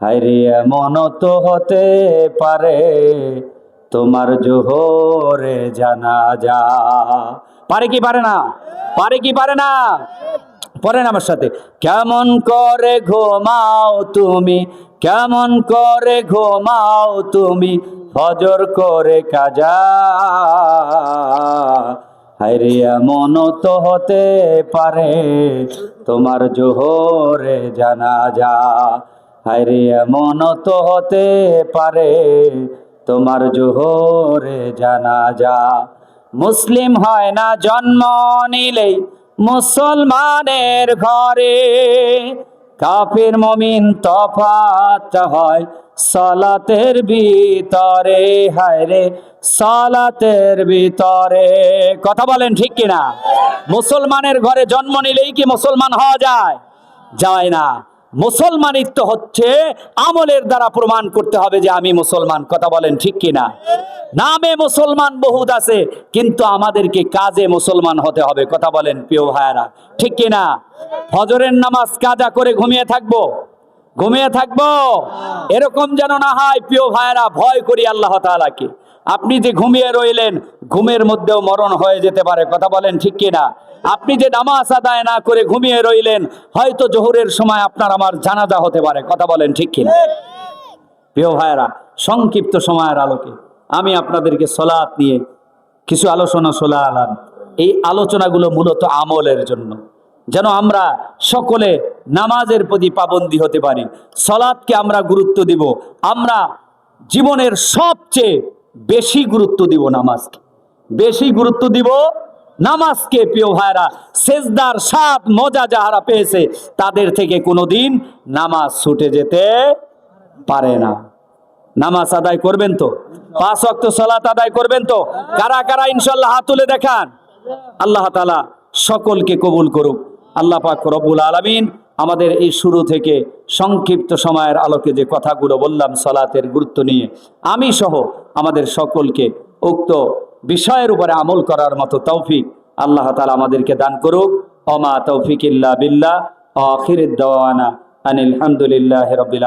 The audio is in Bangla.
হায়রে এমন তো হতে পারে তোমার জোহরে জানাজা। পারে কি পারে না? পারে কি পারে না? পড়েন আমার সাথে। কেমন করে ঘুমাও তুমি, কেমন করে ঘুমাও তুমি, ফজর করে কাজা। হায়রে এমন তো হতে পারে তোমার জোহরে জানাজা। হায়রে এমন তো হতে পারে তোমার জোহরে জানাজা। মুসলিম হয় না জন্ম নিলেই মুসলমানের ঘরে, কাফির মুমিন তফাৎ হয় সালাতের ভিতরে। হায়রে সালাতের ভিতরে। কথা বলেন ঠিক কিনা? মুসলমানের ঘরে জন্ম নিলেই কি মুসলমান হওয়া যায়? যায় না। মুসলমানিত্ব হচ্ছে আমলের দ্বারা প্রমাণ করতে হবে যে আমি মুসলমান। কথা বলেন ঠিক কিনা? নামে মুসলমান বহুত আছে, কিন্তু আমাদেরকে কাজে মুসলমান হতে হবে। কথা বলেন প্রিয় ভাইরা, ঠিক কিনা? ফজরের নামাজ কাজা করে ঘুমিয়ে থাকবো? ঘুমিয়ে থাকবো? এরকম যেন না হয় প্রিয় ভাইরা। ভয় করি আল্লাহ তাআলাকে। আপনি যে ঘুমিয়ে রইলেন, ঘুমের মধ্যেও মরণ হয়ে যেতে পারে। কথা বলেন ঠিক কিনা? আপনি যে নামাজ আদায় না করে ঘুমিয়ে রইলেন, হয়তো জোহরের সময় আপনার আমার জানাজা হতে পারে। কথা বলেন ঠিক কিনা? প্রিয় ভাইরা, সংক্ষিপ্ত সময়ের আলোকে আমি আপনাদেরকে সালাত নিয়ে কিছু আলোচনা শোনালাম। এই আলোচনাগুলো মূলত আমলের জন্য, যেন আমরা সকলে নামাজের প্রতি পাবন্দী হতে পারি। সালাতকে আমরা গুরুত্ব দিব। আমরা জীবনের সবচেয়ে বেশি গুরুত্ব দিব নামাজকে। বেশি গুরুত্ব দিব নামাজকে। প্রিয় ভাইরা, সেজদার স্বাদ মজা যাহারা পেয়েছে, তাদের থেকে কোনোদিন নামাজ ছুটে যেতে পারে না। নামাজ আদায় করবেন তো? 5 ওয়াক্ত সালাত আদায় করবেন তো? কারা কারা ইনশাআল্লাহ হাত তুলে দেখান। আল্লাহ তাআলা সকলকে কবুল করুক। আল্লাহ পাক রব্বুল আলামিন আমাদের এই শুরু থেকে সংক্ষিপ্ত সময়ের আলোকে যে কথাগুলো বললাম সালাতের গুরুত্ব নিয়ে, আমি সহ আমাদের সকলকে উক্ত বিষয়ের উপরে আমল করার মতো তৌফিক আল্লাহ তাআলা আমাদেরকে দান করুক। ওমা তৌফিক ইল্লা বিল্লাহ। আখিরুদ দাওয়ানা আনিল হামদুলিল্লাহি রাব্বিল